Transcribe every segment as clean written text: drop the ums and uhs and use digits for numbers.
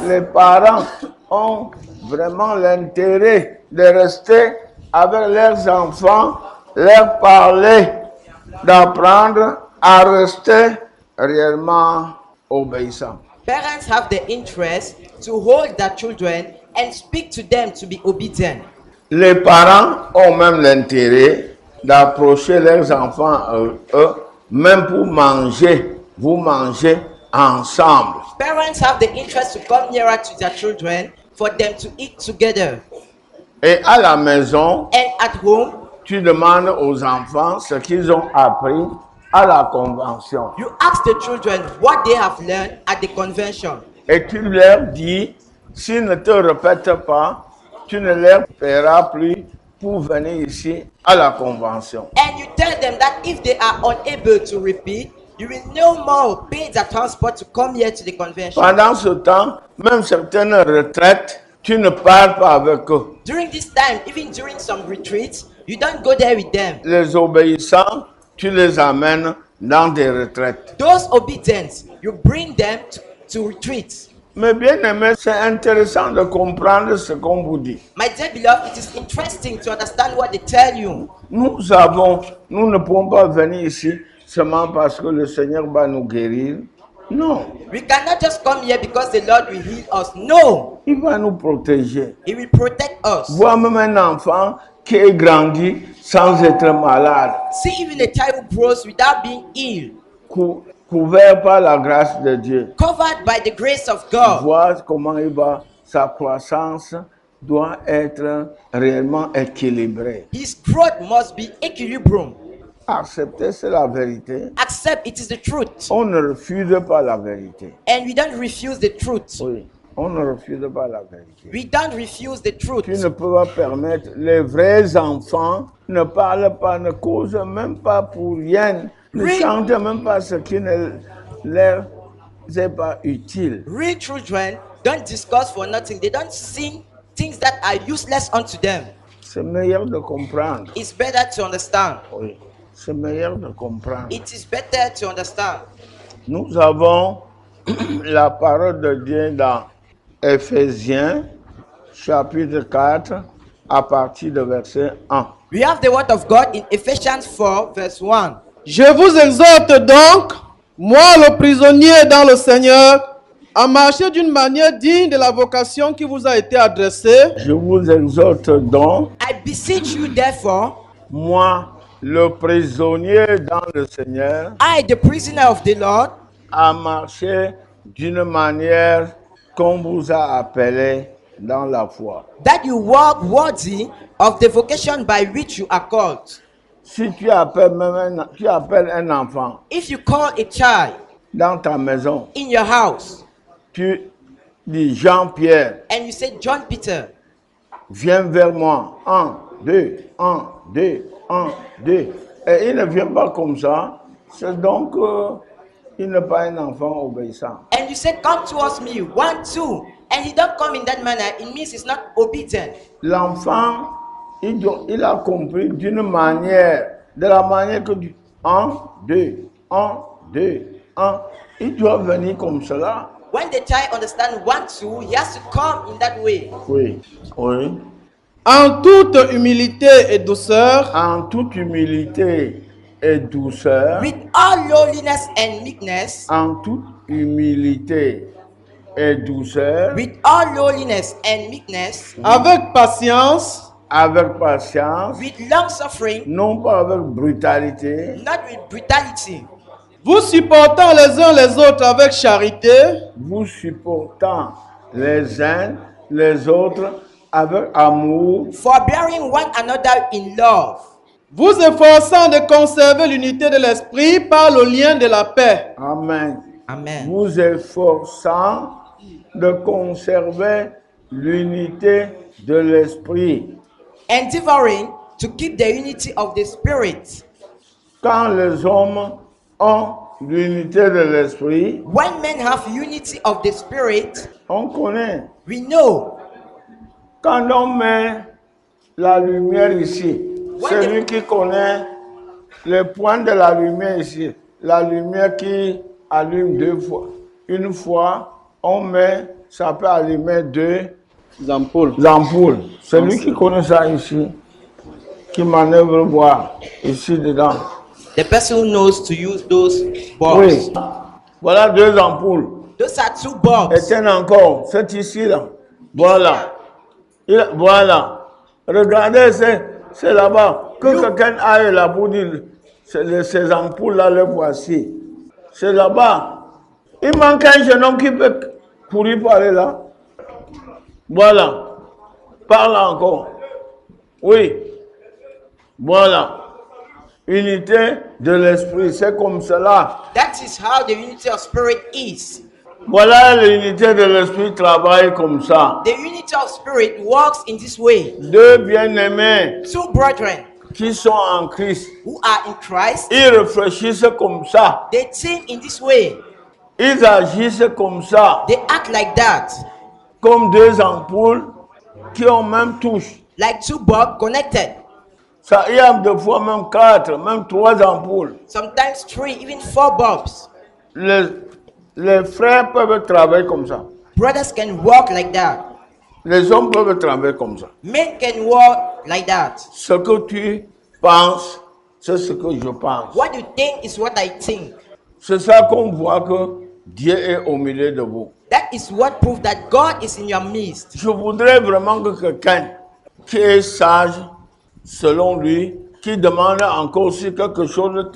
les parents ont vraiment l'intérêt de rester avec leurs enfants, leur parler, d'apprendre à rester réellement obéissants. Parents have the interest to hold their children and speak to them to be obedient. Les parents ont même l'intérêt d'approcher leurs enfants, eux, même pour manger. Vous mangez ensemble. Parents have the interest to come nearer to their children for them to eat together. Et à la maison, And at home, tu demandes aux enfants ce qu'ils ont appris à la convention. you ask the children what they have learned at the convention. Et tu leur dis, s'ils ne te répètent pas, tu ne leur paieras plus pour venir ici à la convention. And you tell them that if they are unable to repeat, you will no more pay their transport to come here to the convention. Pendant ce temps, même certaines retraites, tu ne parles pas avec eux. During this time, even during some retreats, you don't go there with them. Les obéissants, tu les amènes dans des retraites. Those obedient, you bring them to retreats. Mais bien aimé, c'est intéressant de comprendre ce qu'on vous dit. My dear beloved, it is interesting to understand what they tell you. Nous ne pouvons pas venir ici seulement parce que le Seigneur va nous guérir. Non, We cannot just come here because the Lord will heal us. No, il va nous protéger. He will protect us. Vois même un enfant qui est grandi sans être malade, See, even a child who grows without being ill, couvert par la grâce de Dieu. covered by the grace of God. Vois comment sa croissance doit être réellement équilibrée. His growth must be equilibrium. Accepter, c'est la vérité. Accept it is the truth. On ne refuse pas la vérité. And we don't refuse the truth. Oui, on ne refuse pas la vérité. We don't refuse the truth. Tu ne peux pas permettre, les vrais enfants ne parlent pas, ne causent même pas pour rien, ne chantent même pas ce qui ne leur est pas utile. Real children don't discuss for nothing. They don't sing things that are useless unto them. C'est meilleur de comprendre. It's better to understand. Oui, c'est meilleur de comprendre. It is better to understand. Nous avons la parole de Dieu dans Éphésiens, chapitre 4, à partir de verset 1. We have the word of God in Ephesians 4, verse 1. Je vous exhorte donc, moi le prisonnier dans le Seigneur, à marcher d'une manière digne de la vocation qui vous a été adressée. Je vous exhorte donc, I beseech you, therefore, moi, le prisonnier dans le Seigneur, I, the prisoner of the Lord, à marcher d'une manière qu'on vous a appelé dans la foi. that you walk worthy of the vocation by which you are called. Si tu appelles un enfant If you call a child dans ta maison, in your house tu dis Jean-Pierre, and you say, John Peter, viens vers moi. 1, 2, 1, 2, 1, 2. Et il ne vient pas comme ça. C'est donc il n'est pas un enfant obéissant. and you say, come towards me, 1, 2, and he don't come in that manner, it means he's not obedient. L'enfant, il a compris d'une manière, de la manière que du 1, 2, 1, 2, 1. Il doit venir comme cela. When the child understands 1, 2, he has to come in that way. Oui, oui. En toute humilité et douceur, En toute humilité et douceur, With all lowliness and meekness, en toute humilité et douceur, with all lowliness and meekness, avec patience, avec patience, with long suffering, non pas avec brutalité, not with brutality, vous supportant les uns les autres avec charité, vous supportant les uns les autres avec amour, forbearing one another in love, vous efforçant de conserver l'unité de l'esprit par le lien de la paix. amen, Amen. vous efforçant de conserver l'unité de l'esprit. Endeavoring to keep the unity of the Spirit. Quand les hommes ont l'unité de l'esprit, When men have unity of the Spirit, on connaît. we know. Quand on met la lumière ici, celui qui connaît le point de la lumière ici, la lumière qui allume deux fois. Une fois, on met ça peut allumer deux ampoules. ampoules. Celui qui connaît ça ici, qui manœuvre bois ici dedans. The person who knows to use those bulbs. Oui. Voilà deux ampoules. Those are two bulbs. Et tiens encore, c'est ici là. Voilà. Voilà. Regardez, c'est là-bas. Que quelqu'un aille là pour dire, ces ampoules-là, les voici. C'est là-bas. Il manque un jeune homme qui peut courir par là. Voilà. Parle encore. Oui. Voilà. Unité de l'esprit, c'est comme cela. That is how the unity of spirit is. Voilà, l'unité de l'esprit travaille comme ça. The unity of spirit works in this way. Deux bien-aimés Two brethren qui sont en Christ, who are in Christ, ils réfléchissent comme ça. they think in this way. Ils agissent comme ça. They act like that. Comme deux ampoules qui ont même touche. Like two bulbs connected. Ça, il y a des fois même 4, même 3 ampoules. Sometimes 3, even 4 bulbs. Les frères peuvent travailler comme ça. Brothers can walk like that. Les hommes peuvent travailler comme ça. Men can walk like that. Ce que tu penses, c'est ce que je pense. What you think is what I think. C'est ça qu'on voit que Dieu est au milieu de vous. That is what proves that God is in your midst. Je voudrais vraiment que quelqu'un qui est sage, selon lui, qui demande encore si quelque chose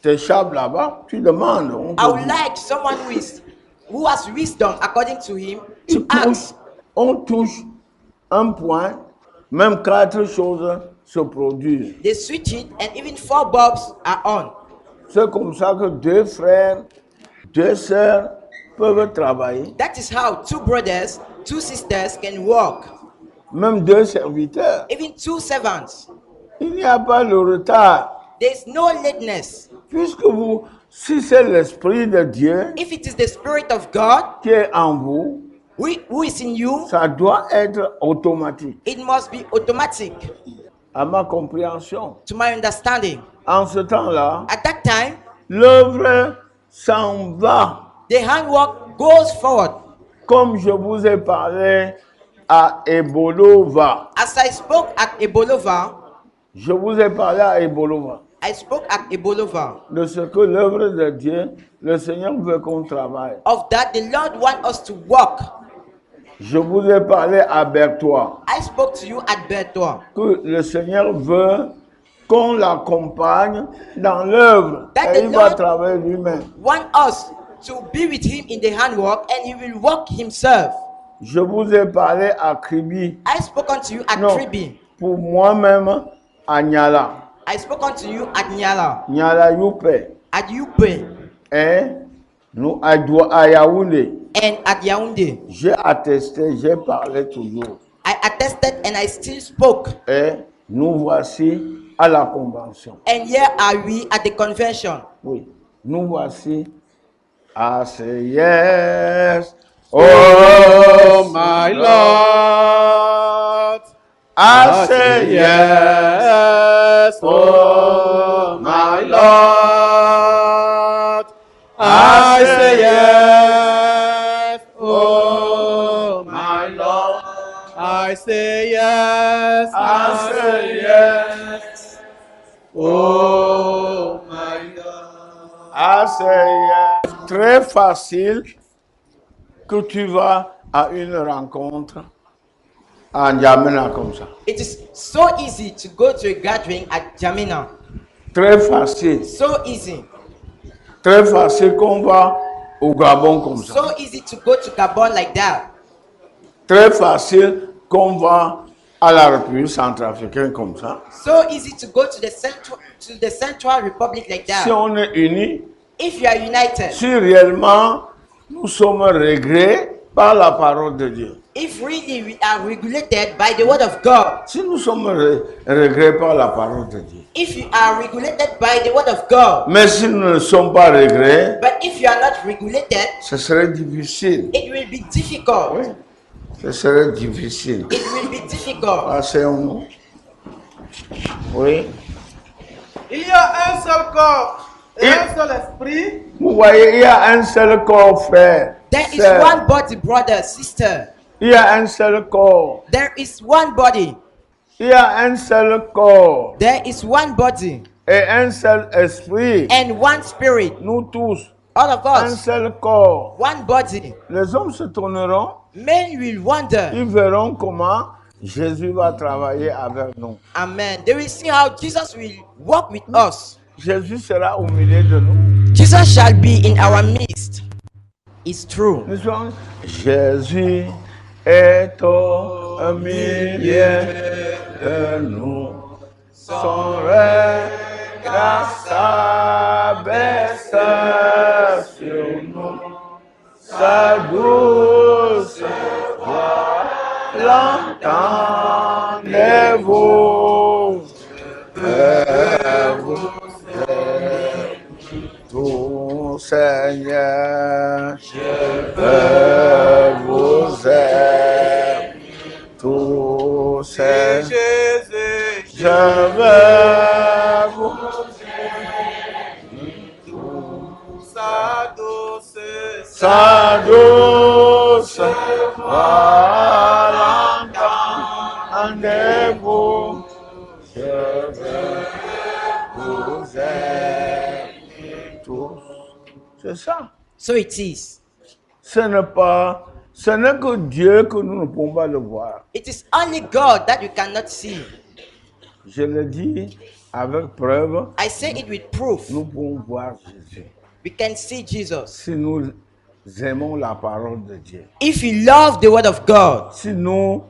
t'échappe là-bas, tu demandes. I would like someone who has wisdom according to him to ask. On touche un point, même 4 choses se produisent. They switch it and even 4 bulbs are on. C'est comme ça que 2 frères, 2 sœurs peuvent travailler. That is how 2 brothers, 2 sisters can walk. Même 2 serviteurs. Even 2 servants. Il n'y a pas de retard. There is no lateness. Puisque si c'est l'Esprit de Dieu If it is the Spirit of God qui est en vous, who is in you, ça doit être automatique. it must be automatic. À ma compréhension. To my understanding. En ce temps-là, At that time, l'œuvre s'en va. the handwork goes forward. Comme je vous ai parlé à Ebolova. As I spoke at Ebolova, Je vous ai parlé à Ebolova. I spoke at Ebolova. De ce que l'œuvre de Dieu, le Seigneur veut qu'on travaille. Of that, the Lord wants us to walk. Je vous ai parlé à Bertois. I spoke to you at Bertois. Que le Seigneur veut qu'on l'accompagne dans l'œuvre. That Et the il va Lord travailler lui-même. Want us to be with him in the handwork and he will walk himself. Je vous ai parlé à Kribi. I spoke unto you at Non, Kribi. pour moi-même à Nyala. I spoke unto you at Nyala. Nyala Youpe. At Yupe. Et nous à Yaoundé. And at Yaoundé. J'ai attesté, j'ai parlé toujours. I attested and I still spoke. Et nous voici à la convention. And here are we at the convention. Oui, nous voici à say yes. Oh my Lord, I say yes. oh my Lord, I say yes. Oh my Lord, I say yes. I say yes. Oh my God. I say yes. Très facile que tu vas à une rencontre à N'Djamena comme ça. It is so easy to go to a gathering at Jamina. Très facile. So easy. Très facile qu'on va au Gabon comme ça. So easy to go to Gabon like that. Très facile qu'on va à la République centrafricaine comme ça. So easy to go to the Central Republic like that. Si on est unis, If you are united, si réellement nous sommes réglés par la parole de Dieu. if really we are regulated by the word of God, Si nous sommes réglés par la parole de Dieu. if you are regulated by the word of God, Mais si nous ne sommes pas réglés, but if you are not regulated, ce serait difficile. it will be difficult. Oui, ce serait difficile. It will be difficult. Asseyons-nous. Oui. Il y a un seul corps et un seul esprit. Vous voyez, il y a un seul corps, frère. There is sœur. one body, brother, sister. Il y a un seul corps. There is one body. Il y a un seul corps There is one body et un seul esprit. and one spirit. Nous tous, All of un us, seul corps. one body. Les hommes se tourneront, Men will wonder. ils verront comment Jésus va travailler avec nous. Amen. They will see how Jesus will walk with us. Jésus sera au milieu de nous. Jesus shall be in our midst. It's true. Nous sommes, Jésus est au milieu de nous. Son regard s'abaisse sur nous. Sa douce voix, l'entendez-vous? Tout Seigneur, je vous aime. Tout Seigneur, je veux vous sa douce voix, l'entendez-vous? Je veux vous aimer tous. C'est ça. So it is. Ce n'est que Dieu que nous ne pouvons pas le voir. It is only God that you cannot see. Je le dis avec preuve, I say it with proof. nous pouvons voir Jésus. We can see Jesus. Si nous aimons la parole de Dieu, If you love the word of God, si nous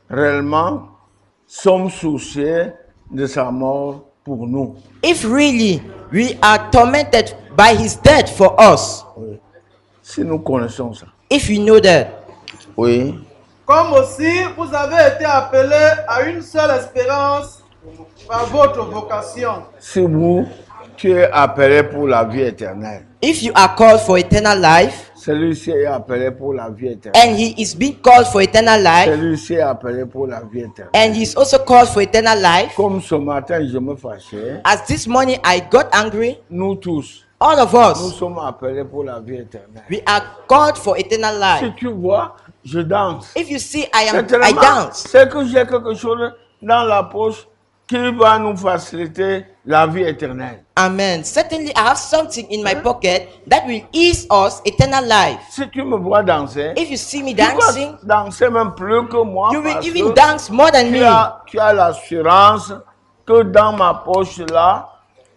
réellement sommes souciés de sa mort pour nous, if really we are tormented by his death for us, oui. Si nous connaissons ça, if you know that, oui, Comme aussi vous avez été appelés à une seule espérance par votre vocation. si tu es appelé pour la vie éternelle, if you are called for eternal life, celui-ci est appelé pour la vie éternelle, and he is being called for eternal life, celui-ci est appelé pour la vie éternelle. and he is also called for eternal life, Comme ce matin je me fâchais, as this morning I got angry, nous tous, all of nous us, sommes appelés pour la vie éternelle. we are called for eternal Si life. tu vois, je danse. If you see, I Certainement, dance. c'est que j'ai quelque chose dans la poche qui va nous faciliter la vie éternelle. Amen. Certainly, I have something in my pocket that will ease us eternal life. Si tu me vois danser, If you see me tu vas dancing, danser même plus que moi you will parce even que dance more than me. tu as l'assurance que dans ma poche là,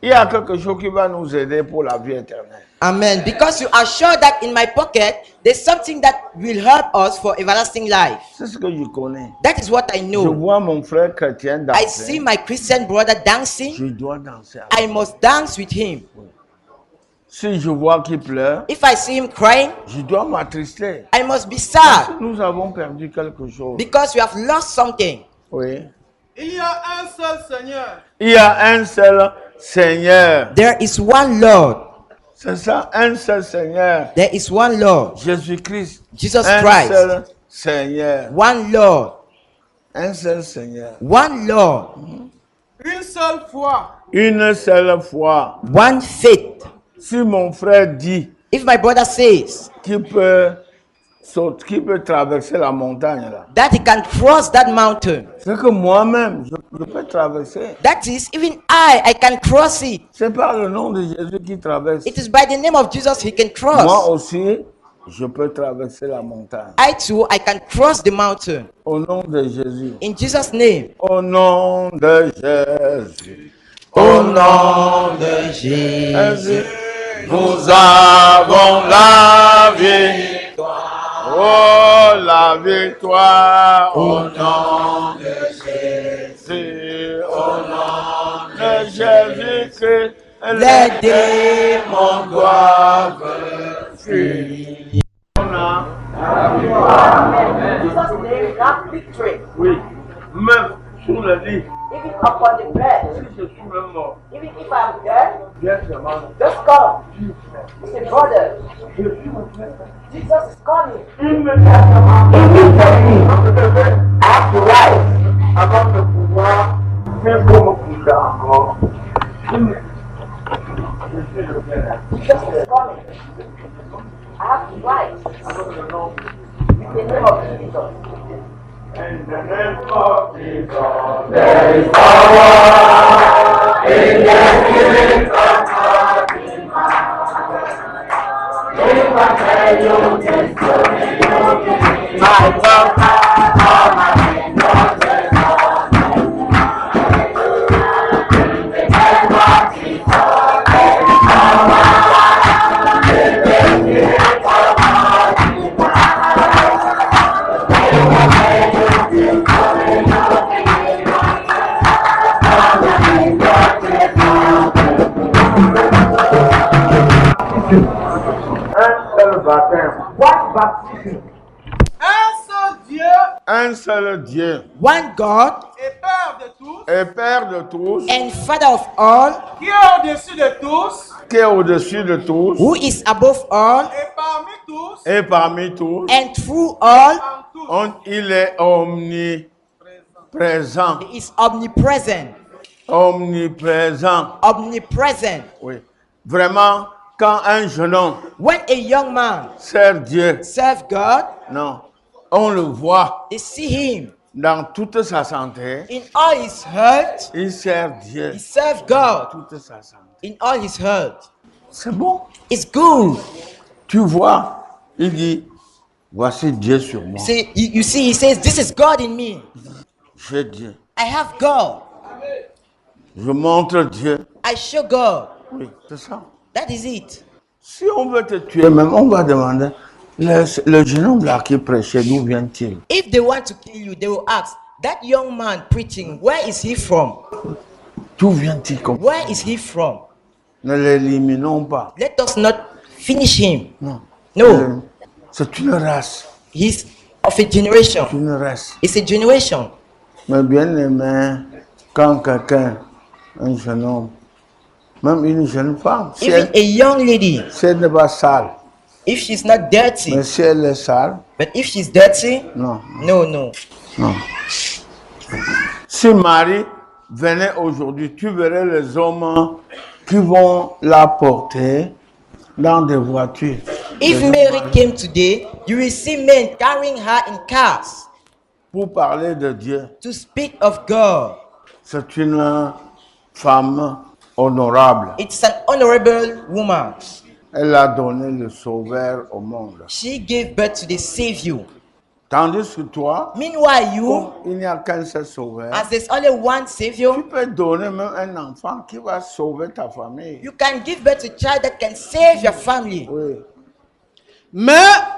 il y a quelque chose qui va nous aider pour la vie éternelle. Amen. Because you are sure that in my pocket, there's something that will help us for everlasting life. C'est ce que je connais. That is what I Je know. vois mon frère chrétien I see danser. my Christian brother dancing. Je dois danser avec. I must dance with him. Si je vois qu'il pleure, If I see him crying, je dois m'attrister. I must be Parce sad que nous avons perdu quelque chose. because we have lost something. Oui. Il y a un seul Seigneur. Il y a un seul Seigneur. There is one Lord. C'est ça, un seul Seigneur. There is one Lord. Jésus-Christ. Jesus Un Christ. seul Seigneur. One Lord. Un seul Seigneur. One Lord. Une seule foi. Une seule fois. One faith. Si mon frère dit If my brother says qu'il peut traverser la montagne là, that he can cross that mountain, c'est que moi-même, je peux traverser. that is, even I can cross it. C'est par le nom de Jésus qui traverse. It is by the name of Jesus he can Moi cross. aussi, je peux traverser la montagne. I too, I can cross the mountain. Au nom de Jésus. In Jesus' name. Au nom de Jésus. Au nom de Jésus. Nous avons la victoire. Oh, la victoire. Au nom de Jésus. Au nom de Jésus-Christ. Les démons doivent fuir. On a In Jesus' name, we have victory. oui, même sous le lit, Even upon the bed. si je suis même mort, Even if I'm dead, viens seulement. just come. Say, brother, Jesus is coming. Immédiatement, I have to rise. avant de pouvoir faire comme coucher encore. Je suis le bien. In the name of Jesus, there is power in the spirit of Fatima. If I tell you this story, you believe my God, all my things are there. In the name of Jesus, there is power in the spirit of Fatima. If I tell you this story, you believe my God, all my things are there. Un seul baptême. One baptism. Un seul Dieu. One God et Père de tous, Et Père de tous, and Father of all, qui est au-dessus de tous, qui est au-dessus de tous, who is above all et parmi tous, et parmi tous, and through all. en tous. il est omniprésent. He is omnipresent. Omniprésent. Omnipresent. Oui. Vraiment, quand un jeune homme When a young man sert Dieu, serves God, non, on le voit they see him dans toute sa santé, in all his health. il sert Dieu He serves God toute sa santé. in all his health. C'est bon. It's good. Tu vois, il dit, voici Dieu sur moi. See, you see, he says, "This is God in me. J'ai Dieu. I have God. Je montre Dieu. I show God." Oui, c'est ça. That is it. Si on veut te tuer même, on va demander, le jeune homme là qui prêchait, d'où vient-il? If they want to kill you, they will ask, "That young man preaching, where is he from? D'où vient-il comme Where is he from?" Ne l'éliminons pas. Let us not finish him. Non. No, C'est une race. he's of a generation. C'est une race. It's a generation. Mais bien aimé, quand quelqu'un, un jeune homme, même une jeune femme, si Even a young lady, elle n'est pas sale, if she's not dirty, mais si elle est sale, but if she's dirty, non, no, no. non. Si Marie venait aujourd'hui, tu verrais les hommes qui vont la porter dans des voitures. If Mary came today, you will see men carrying her in cars Pour parler de Dieu, to speak of God. c'est une femme honorable. It's an honorable woman. Elle a donné le sauveur au monde. She gave birth to the Savior. Tandis que toi, Meanwhile, you, comme il n'y a qu'un seul sauveur, as there's only one tu Savior, peux donner même un enfant qui va sauver ta famille. you can give birth to a child that can save your family. Oui. Mais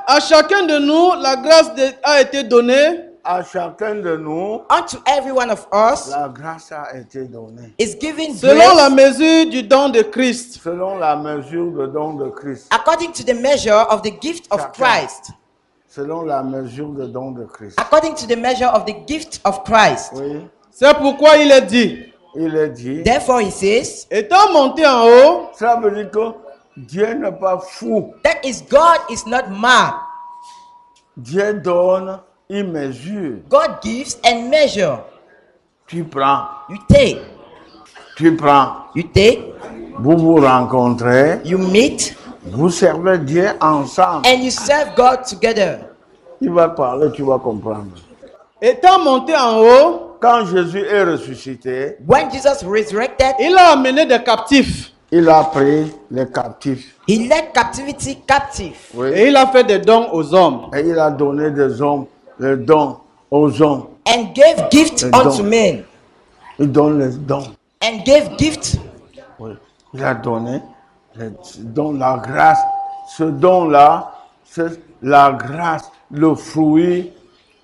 à chacun de nous, la grâce a été donnée À chacun de nous, Unto every one of us la grâce a été donnée. is given selon la grace mesure du don de Christ. Selon la mesure de don de Christ. according to the measure of the gift of Christ. Selon la mesure de don de Christ. According to the measure of the gift of Christ. Oui. C'est pourquoi il est dit, Il est dit. Therefore, he says, étant monté en haut, Ça veut dire que Dieu n'est pas fou. that is, God is not mad. Dieu donne, il mesure. God gives and measure. Tu prends. You take. Tu prends. You take. Vous vous rencontrez. You meet. Vous servez Dieu ensemble. And you serve God together. Il va parler, tu vas comprendre. étant monté en haut, Quand Jésus est ressuscité, When Jesus resurrected, il a amené des captifs il a pris les captifs. he led captivity captive. Oui. et il a fait des dons aux hommes. Et il a donné des hommes, les dons aux hommes. And gave gift Les unto dons. men. Il donne les dons. And gave gift. Oui. Il a donné les dons, la grâce. Ce don-là, c'est la grâce, le fruit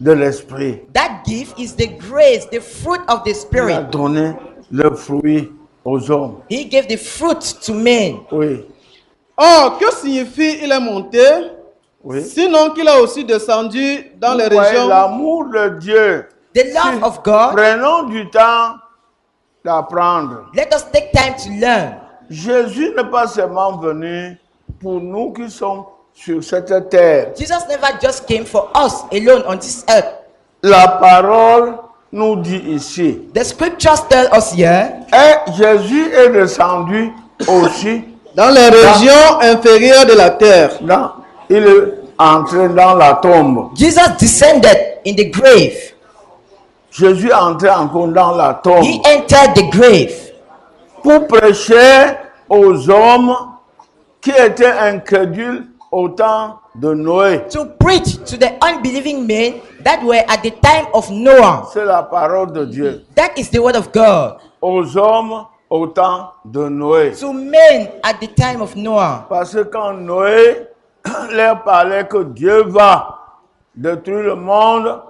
de l'esprit. That gift is the grace, the fruit of the Il a Spirit. donné le fruit aux hommes. He gave the fruit to men. Oui. Or, que signifie il est monté, Oui. sinon qu'il a aussi descendu dans les Vous voyez régions. l'amour de Dieu. The love of God. Prenons du temps d'apprendre. Let us take time to learn. Jésus n'est pas seulement venu pour nous qui sommes sur cette terre. Jesus never just came for us alone on this earth. La parole nous dit ici. The scriptures tell us here Et Jésus est descendu aussi. Dans les régions inférieures de la terre. entré dans la tombe. Jesus descended in the grave. Jésus est entré encore dans la tombe He entered the grave pour prêcher aux hommes qui étaient incrédules au temps de Noé. to preach to the unbelieving men that were at the time of Noah. C'est la parole de Dieu. That is the word of God. Aux hommes au temps de Noé. To men at the time of Noah. Parce que quand Noé leur parlait que Dieu va détruire le monde,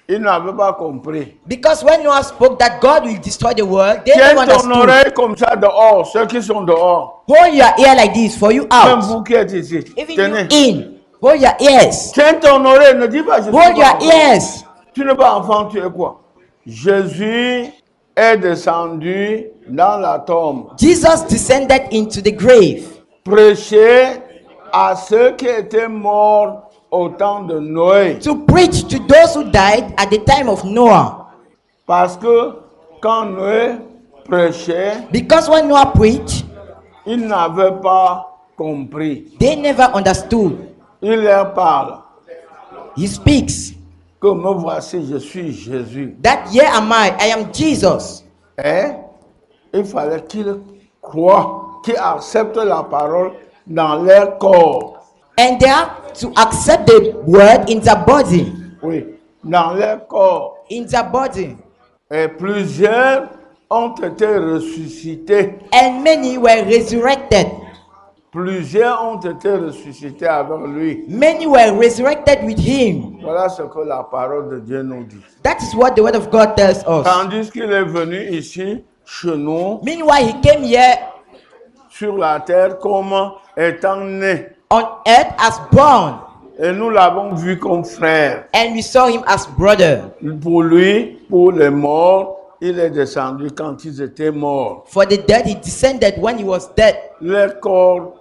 ils n'avaient pas compris. Because when Noah spoke that God will destroy the world, they Tiens never ton understood. oreille comme ça dehors, ceux qui sont dehors. Hold your ear like this for you Même out. vous qui êtes ici. Even Tenez. you in. Hold your ears. Tiens ton oreille, ne dis pas je suis Hold pas your enfant. ears. Tu n'es pas enfant, tu es quoi? Jésus est descendu dans la tombe. Jesus descended into the grave Prêcher à ceux qui étaient morts au temps de Noé. to preach to those who died at the time of Noah. Parce que quand Noé prêchait, Because when Noah preached, ils n'avaient pas compris. they never understood. Il leur parle He speaks que me voici, je suis Jésus. that here am I am Jesus. Et il fallait qu'ils croient, qu'ils acceptent la parole dans leur corps. And they have to accept the word in their body. Oui, dans leur corps. In their body. Et plusieurs ont été ressuscités. And many were resurrected. Plusieurs ont été ressuscités avec lui. Many were resurrected with him. Voilà ce que la parole de Dieu nous dit. That is what the word of God tells us. Tandis qu'il est venu ici, chez nous, Meanwhile, he came here sur la terre, comme étant né. on earth as born, Et nous l'avons vu comme frère. and we saw him as brother. Pour lui, pour les morts, il est descendu quand ils étaient morts. For the dead, he descended when he was dead. Leurs corps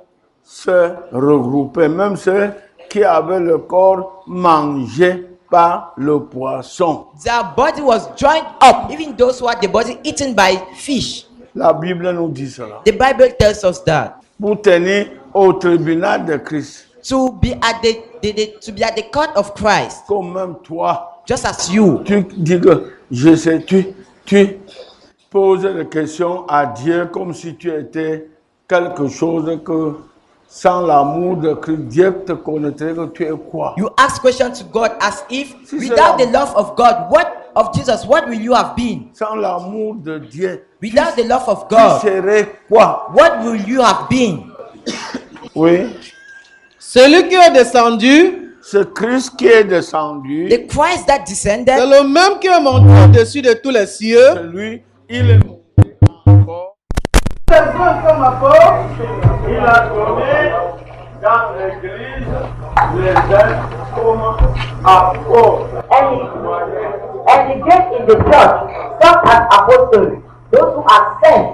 se regroupaient. Même ceux qui avaient le corps mangé par le poisson. Their body was joined up, even those who had the body eaten by fish. La Bible nous dit cela. The Bible tells us that Pour tenir au tribunal de Christ. to be at the court of Christ, Comme même toi, just as you, tu dis que je sais, tu poses des questions à Dieu comme si tu étais quelque chose que sans l'amour de Christ, Dieu te connaîtrait que tu es quoi? you ask questions to God as if Si without cela- the love of God, of Jesus, what will you have been? Sans l'amour de Dieu, Without the love of tu God, serais quoi? what will you have been? Oui, Celui qui est descendu, c'est Christ qui est descendu, The Christ that c'est descended le même qui est monté au-dessus de tous les cieux. c'est lui, il est monté encore. Il a donné dans l'église les uns comme apôtres. and he gave in the church some as apostles, those who are sent,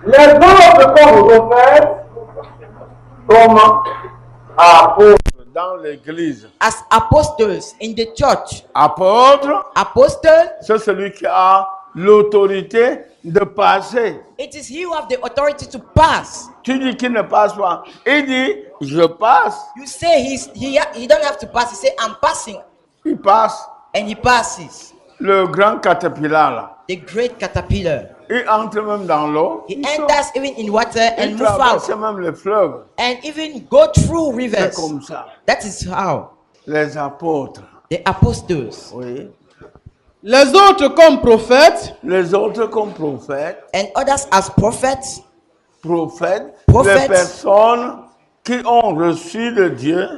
Les autres comme prophètes, comme apôtres dans l'église. as apostles in the church. Apôtre, Apostle, c'est celui qui a l'autorité de passer. it is he who have the authority to pass. Tu dis qu'il ne passe pas. Il dit, je passe. You say he don't have to pass. He say I'm passing, Il passe. and he passes. Le grand caterpillar là. The great caterpillar. Il entre même dans l'eau. He Il sort. enters even in water and Il move traverse out, même les fleuves. and even go through C'est rivers. comme ça. That is how Les apôtres. the apostles Oui. Les autres comme prophètes, Les autres comme prophètes. and others as prophets. Prophètes. Prophètes. Les personnes qui ont reçu de Dieu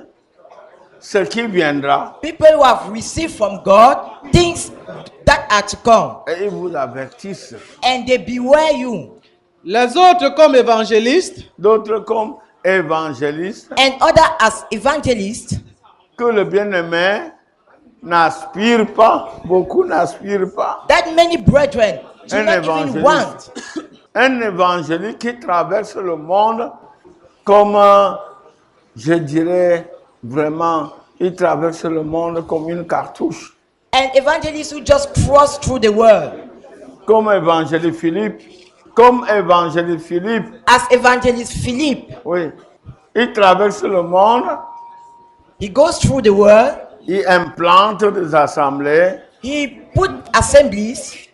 ce qui viendra. People who have received from God things that are to come, Et ils vous avertissent. and they beware you. les autres comme évangélistes, D'autres comme évangélistes. And others as evangelists, Que le bien-aimé n'aspire pas. Beaucoup n'aspirent pas. that many brethren do Un not even évangéliste. want. Un évangéliste qui traverse le monde comme, je dirais vraiment, il traverse le monde comme une cartouche. An evangelist who just cross through the world, Comme évangéliste Philippe. Comme évangéliste Philippe. as evangelist Philip, Oui. Il traverse le monde He goes through the world. il implante des assemblées, He put assemblies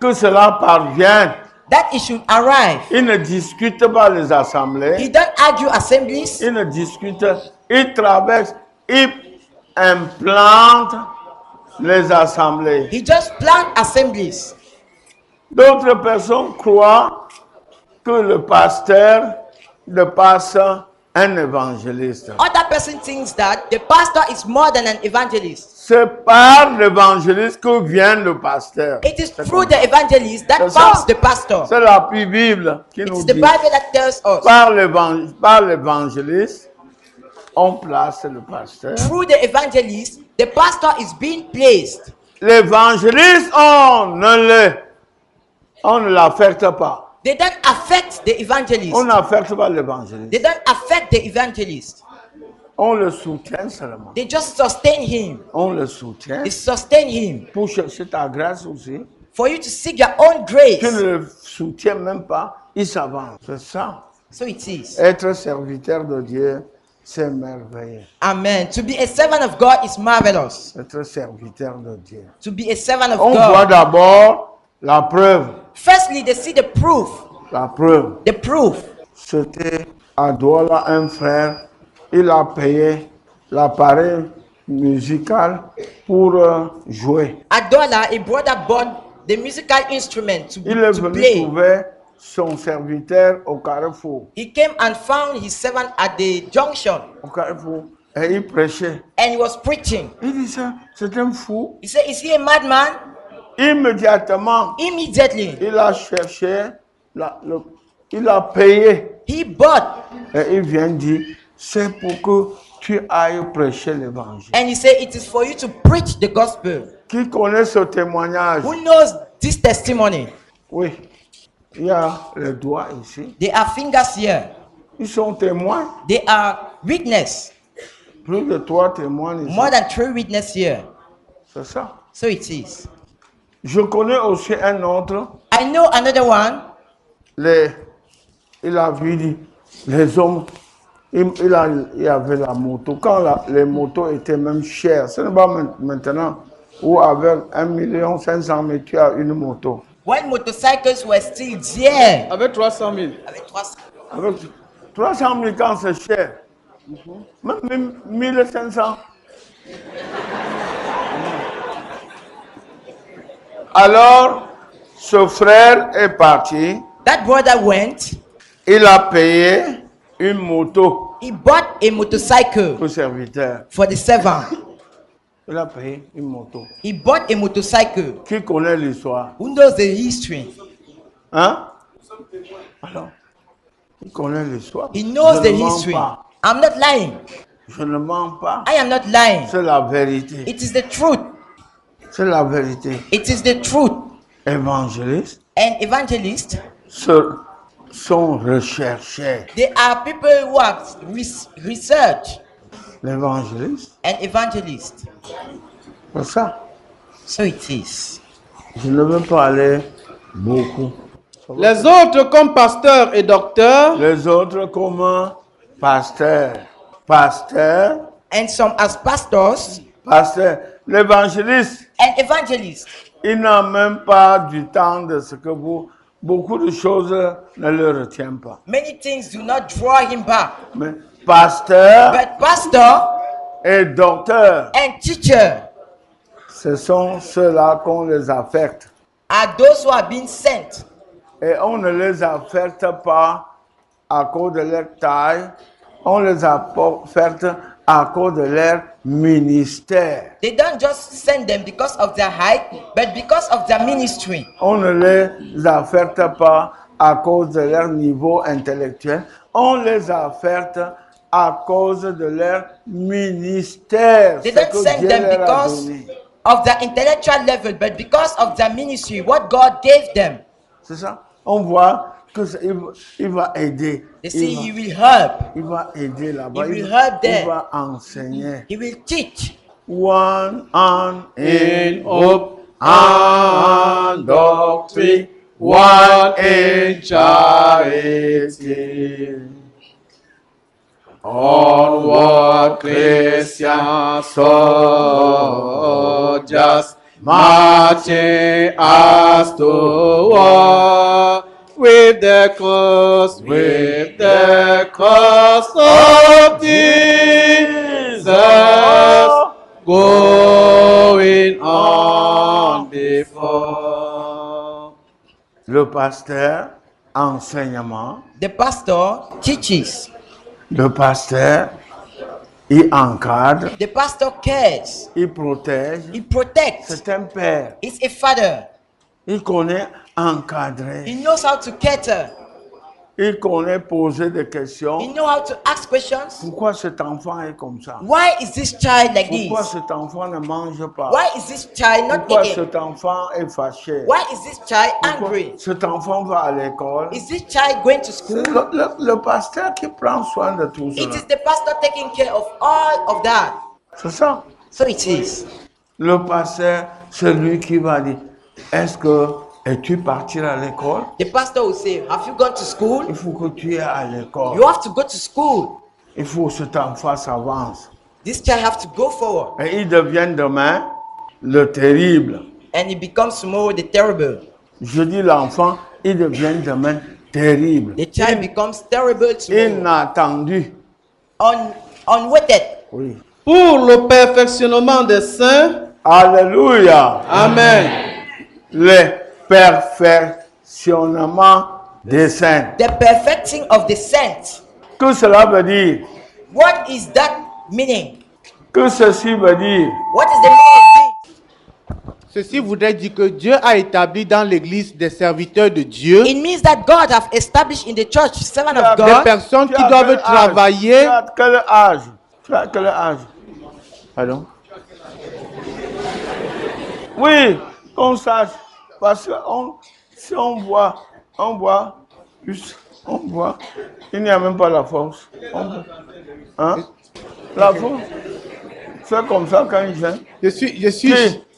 que cela parvienne. that it should arrive. Il ne discute pas les He assemblées, don't argue assemblies. il ne discute, il traverse, il implante les assemblées. He just plant assemblies. D'autres personnes croient que le pasteur dépasse un évangéliste. Other person thinks that the pastor is more than an evangelist. C'est par l'évangéliste que vient le pasteur. It is through the evangelist that C'est ça. comes the pastor. C'est la Bible qui nous It's the dit. Bible that tells us. Par l'évangéliste, on place le pasteur. Through the evangelist, the pastor is being placed. L'évangéliste, on ne l'affecte pas. They don't affect the On evangelist. n'affecte pas l'évangéliste. They don't affect the evangelist. On le soutient seulement. They just sustain him. On le soutient They sustain him. pour chercher ta grâce aussi. For you to seek your own grace. Tu ne le soutiens même pas, il s'avance. C'est ça. So it is. Être serviteur de Dieu, c'est merveilleux. Amen. To be a servant of God is marvelous. Être serviteur de Dieu. To be a servant of On voit God. d'abord la preuve. Firstly, they see the proof. La preuve. The proof. C'était à Douala, un frère, il a payé l'appareil musical pour jouer. At Douala, a brother bought the musical instrument to Il est venu play. trouver son serviteur au carrefour. He came and found his servant at the junction, Au carrefour. Et il prêchait. and he was preaching. Il dit ça, c'est un fou. He said, "Is he a madman?" Immédiatement, Immediately, il a cherché, il a payé. he bought, Et il vient dire, c'est pour que tu ailles prêcher l'évangile. and he said, "It is for you to preach the gospel." Qui connaît ce témoignage? Who knows this testimony? Oui. Il y a les doigts ici. There are fingers here. Ils sont témoins. They are witness. Plus de 3 témoins ici. More than 3 witnesses here. C'est ça. So it is. Je connais aussi un autre. I know another one. Il a vu les hommes. Il y avait la moto. Quand les motos étaient même chères. Ce n'est pas maintenant où avec 1 500 000 tu as une moto. When motorcycles were still there. Avec 300 000. Avec 300. Avec 300 000 quand c'est cher. Même 1500. Alors, ce frère est parti. That brother went. Il a payé une moto He bought a motorcycle pour serviteur. for the servant. Il a payé une moto. He bought a motorcycle. Qui connaît l'histoire? Who knows the history? Hein? Alors, il connaît l'histoire. He knows Je the ne mens history. pas. I'm not lying. Je ne mens pas. I am not lying. C'est la vérité. It is the truth. C'est la vérité. It is the truth. Évangélistes And evangelists, sont recherchés. they are people who are research L'évangéliste, and evangelists. c'est ça. So it is. Je ne veux pas aller beaucoup. Les autres comme pasteurs et docteurs, Les autres comme pasteur. Pasteur. And some as pastors Pasteur. L'évangéliste, and evangelists. il n'a même pas du temps de ce que vous... Beaucoup de choses ne le retiennent pas. Many things do not draw him back. Mais pasteur But pastor et docteur, and teacher ce sont ceux-là qu'on les affecte. are those who are being sent. Et on ne les affecte pas à cause de leur taille, on les affecte à cause de leur ministère. They don't just send them because of their height, but because of their ministry. On ne les affecte pas à cause de leur niveau intellectuel, on les affecte à cause de leur ministère. They ce don't que send Dieu them leur a because donné. of their intellectual level, but because of their ministry, what God gave them. C'est ça. On voit que il va aider. They say he will help, Il va aider là-bas. He will help them. Il va enseigner. he will teach. One on in hope and doctrine, one in charity. Onward Christian soldiers marching as to war with the cross of Jesus going on before. Le pasteur, enseignement. The pastor teaches. Le pasteur, il encadre, The pastor cares. il protège. He protects. C'est un père. He's a father. Il connaît encadrer. He knows how to cater. Il connaît poser des He questions. knows how to ask questions. Pourquoi cet enfant est comme ça? Why is this child like Pourquoi this? cet enfant ne mange pas? Why is this child not Pourquoi eating? cet enfant est fâché? Why is this child Pourquoi angry? cet enfant va à l'école? Is this child going to school? Le pasteur qui prend soin de tout It cela. is the pastor taking care of all of that. C'est ça. So it is. Le pasteur, c'est lui qui va dire, est-ce que es-tu parti à l'école? The pastor will say, have you gone to school? Il faut que tu ailles à l'école. You have to go to school. Il faut que cet enfant s'avance. This child have to go forward. Et il devient demain le terrible. And he becomes tomorrow the terrible. Je dis l'enfant, il devient demain terrible. The child becomes terrible tomorrow. Inattendu. Unweighted. Oui. Pour le perfectionnement des saints, Alléluia. Amen. Le perfectionnement des saints. The perfecting of the saints. Que cela veut dire? What is that meaning? Que ceci veut dire? What is the meaning of this? Ceci voudrait dire que Dieu a établi dans l'église des serviteurs de Dieu, It means that God have established in the church servant of des God. personnes Tu qui as doivent quel âge? travailler. Tu as quel âge? Tu as quel âge? Pardon? Oui, qu'on sache. Parce que si on boit, il n'y a même pas la force. Hein? La force. C'est comme ça quand il vient. Je suis Qui?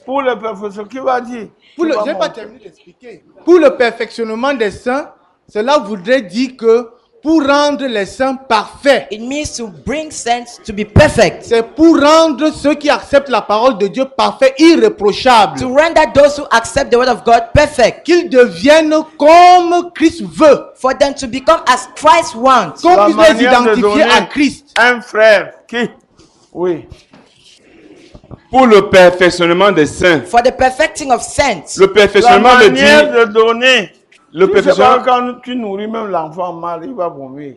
Pour le professeur, qui va dire? pour Qui le, va j'ai pas monter? terminé d'expliquer. Pour le perfectionnement des saints, cela voudrait dire que pour rendre les saints parfaits, It means to bring saints to be perfect. c'est pour rendre ceux qui acceptent la parole de Dieu parfaits, irréprochables, To render those who accept the word of God perfect. qu'ils deviennent comme Christ veut, For them to become as Christ wants. qu'on La puisse les manière de identifier donner à Christ. Un frère qui? Oui. Pour le perfectionnement des saints. For the perfecting of saints. Le La perfectionnement veut manière dire de donner. le Tu sais pas, perfectionnement, quand tu nourris même l'enfant mal, il va vomir.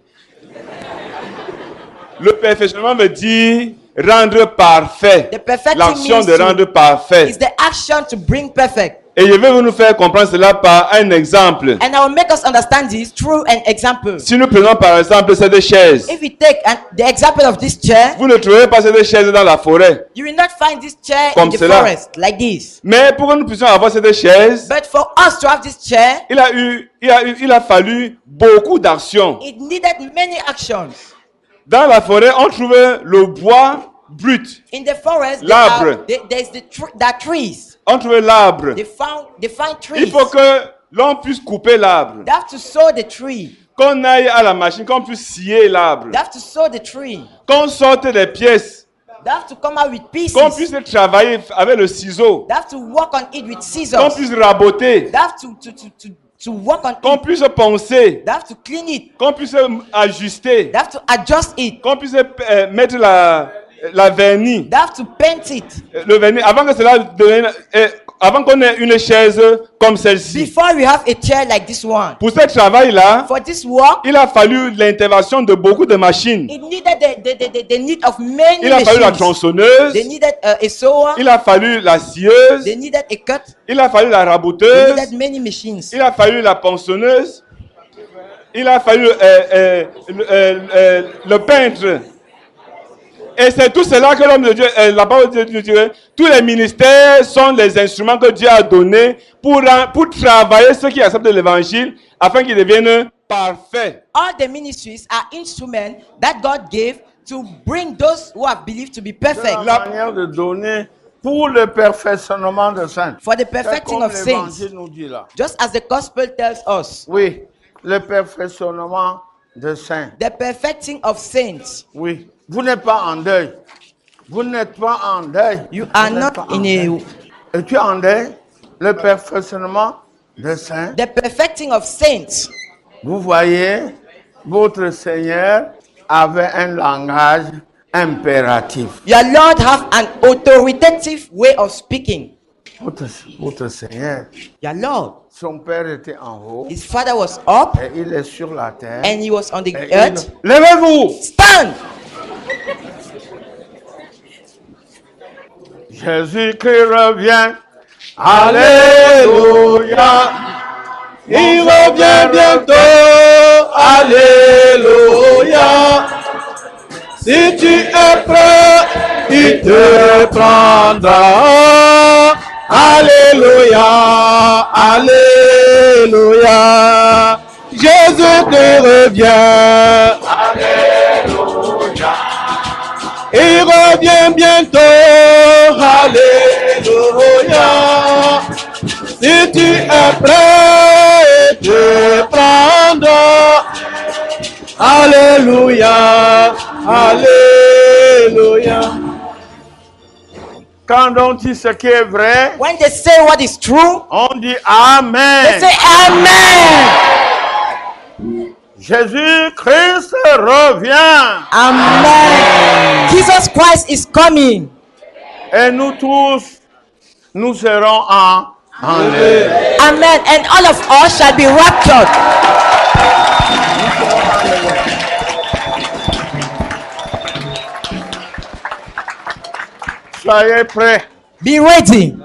le perfectionnement veut dire rendre parfait. The perfecting L'action means de rendre parfait. is the action to bring perfect. Et je vais nous faire comprendre cela par un exemple. And I will make us understand this through an example. Si nous prenons par exemple cette chaise, If we take the example of this chair, vous ne trouverez pas cette chaise dans la forêt. you will not find this chair Comme in the cela. forest like this. Mais pour que nous puissions avoir cette chaise, But for us to have this chair, il a fallu beaucoup d'actions. it needed many actions. Dans la forêt, on trouvait le bois brut. In the forest, L'arbre. there's the trees. On trouvait l'arbre. They find trees. Il faut que l'on puisse couper l'arbre. They have to sow the tree. Qu'on aille à la machine, qu'on puisse scier l'arbre. They have to sow the tree. Qu'on sorte les pièces. They have to come out with pieces. Qu'on puisse travailler avec le ciseau. They have to work on it with Qu'on scissors. puisse raboter. They have to work on Qu'on it. puisse poncer. They have to clean it. Qu'on puisse ajuster. They have to adjust it. Qu'on puisse mettre la vernis. They have to paint it. Le vernis, avant que cela devienne, avant qu'on ait une chaise comme celle-ci. Before we have a chair like this one. Pour ce travail-là, For this work, il a fallu l'intervention de beaucoup de machines. it needed the need of many Il a fallu la machines. tronçonneuse. They needed a sower. Il a fallu la scieuse. They needed a cut. Il a fallu la They raboteuse. needed many machines. Il a fallu la ponçonneuse. Il a fallu le peintre. Et c'est tout cela que l'homme de Dieu, la parole de Dieu dit, tous les ministères sont les instruments que Dieu a donnés pour travailler ceux qui acceptent l'évangile afin qu'ils deviennent parfaits. All the ministries are instruments that God gave to bring those who have believed to be perfect. La manière de donner pour le perfectionnement des saints. For the C'est perfecting comme of saints. l'évangile nous dit là. Just as the gospel tells us. Oui, le perfectionnement de saints. The perfecting of saints. Oui, vous n'êtes pas en deuil. Vous n'êtes pas en deuil. You are Vous n'êtes not pas en in deuil. a. Es-tu en deuil? Le perfectionnement des saints. The perfecting of saints. Vous voyez, votre Seigneur avait un langage impératif. Your Lord have an authoritative way of speaking. Votre Seigneur, Your Lord, son Père était en haut his father was up et il est sur la terre. and he was on the Et earth. Levez-vous! Stand! Jésus-Christ revient. Alléluia. Il revient bientôt. Alléluia. Si tu es prêt, il te prendra. Alléluia. Alléluia. Jésus te revient. Alléluia. Il revient bientôt. Alléluia. Si tu es prêt, il te prendra. Alléluia. Alléluia. Quand on dit ce qui est vrai, When they say what is true, on dit they Amen. say Amen. Jésus-Christ revient. Amen. Jesus Christ is coming. Et nous tous, nous serons en l'air. Amen. And all of us shall be raptured. Soyez prêts. Be ready.